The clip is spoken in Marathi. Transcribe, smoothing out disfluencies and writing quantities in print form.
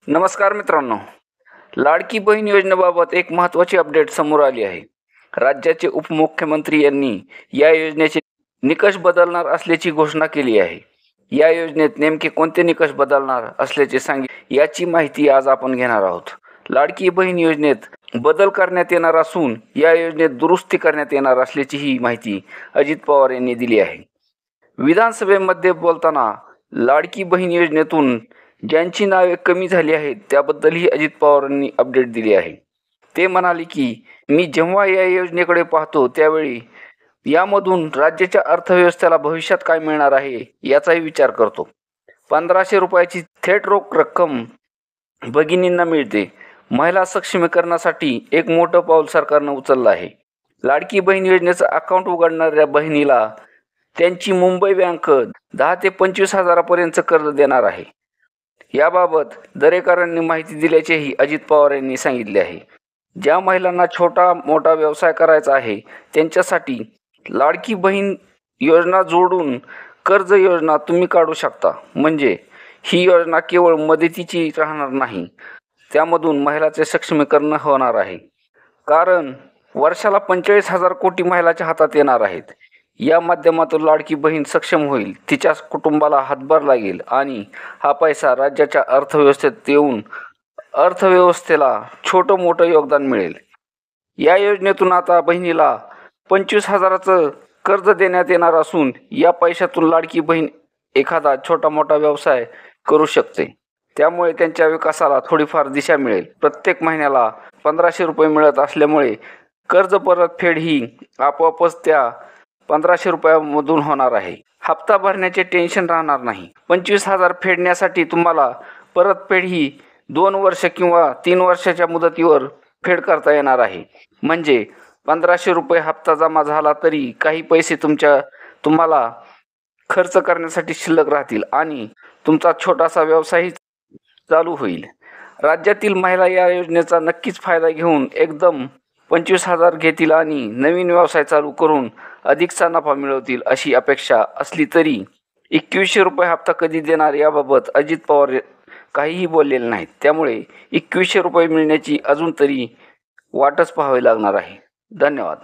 नमस्कार मित्रांनो, लाडकी बहीण योजनेबाबत एक महत्त्वाची अपडेट समोर आली आहे. राज्याचे उपमुख्यमंत्री यांनी या योजनेचे निकष बदलणार असल्याची घोषणा केली आहे. या योजनेत नेमके कोणते निकष बदलणार असल्याचे याची माहिती आज आपण घेणार आहोत. लाडकी बहीण योजनेत बदल करण्यात येणार असून या योजनेत दुरुस्ती करण्यात येणार असल्याची ही माहिती अजित पवार यांनी दिली आहे. विधानसभेमध्ये बोलताना लाडकी बहीण योजनेतून ज्यांची नावे कमी झाली आहेत त्याबद्दलही अजित पवारांनी अपडेट दिली आहे. ते म्हणाले की मी जेव्हा या योजनेकडे पाहतो त्यावेळी यामधून राज्याच्या अर्थव्यवस्थेला भविष्यात काय मिळणार आहे याचाही विचार करतो. 1500 रुपयाची थेट रोख रक्कम भगिनींना मिळते. महिला सक्षमीकरणासाठी एक मोठं पाऊल सरकारनं उचललं आहे. लाडकी बहीण योजनेचं अकाउंट उघडणाऱ्या बहिणीला त्यांची मुंबई बँक 10 ते 25 हजारापर्यंत कर्ज देणार आहे. याबाबत दरेकरांनी माहिती दिल्याचेही अजित पवार यांनी सांगितले आहे. ज्या महिलांना छोटा मोठा व्यवसाय करायचा आहे त्यांच्यासाठी लाडकी बहीण योजना जोडून कर्ज योजना तुम्ही काढू शकता. म्हणजे ही योजना केवळ मदतीची राहणार नाही, त्यामधून महिलाचे सक्षमीकरण होणार आहे. कारण वर्षाला 45,000 कोटी महिलाच्या हातात येणार आहेत. या माध्यमातून लाडकी बहीण सक्षम होईल, तिच्या कुटुंबाला हातभार लागेल आणि हा पैसा राज्याच्या अर्थव्यवस्थेत येऊन अर्थव्यवस्थेला छोटं मोठं योगदान मिळेल. या योजनेतून आता बहिणीला 25,000चं कर्ज देण्यात येणार असून या पैशातून लाडकी बहीण एखादा छोटा मोठा व्यवसाय करू शकते. त्यामुळे त्यांच्या विकासाला थोडीफार दिशा मिळेल. प्रत्येक महिन्याला 1500 रुपये मिळत असल्यामुळे कर्ज परतफेड ही आपोआपच त्या 1500 रुपयामधून होणार आहे. हप्ता भरण्याचे टेन्शन राहणार नाही. 25,000 फेडण्यासाठी तुम्हाला परतफेड ही 2 वर्ष किंवा 3 वर्षाच्या मुदतीवर फेड करता येणार आहे. म्हणजे 1500 रुपये हप्ता जमा झाला तरी काही पैसे तुम्हाला खर्च करण्यासाठी शिल्लक राहतील आणि तुमचा छोटासा व्यवसायही चालू होईल. राज्यातील महिला या योजनेचा नक्कीच फायदा घेऊन एकदम 25,000 घेतील आणि नवीन व्यवसाय चालू करून अधिकचा नफा मिळवतील अशी अपेक्षा असली तरी 2100 रुपये हप्ता कधी देणार याबाबत अजित पवार काहीही बोललेले नाहीत. त्यामुळे 2100 रुपये मिळण्याची अजून तरी वाटच पाहावी लागणार आहे. धन्यवाद.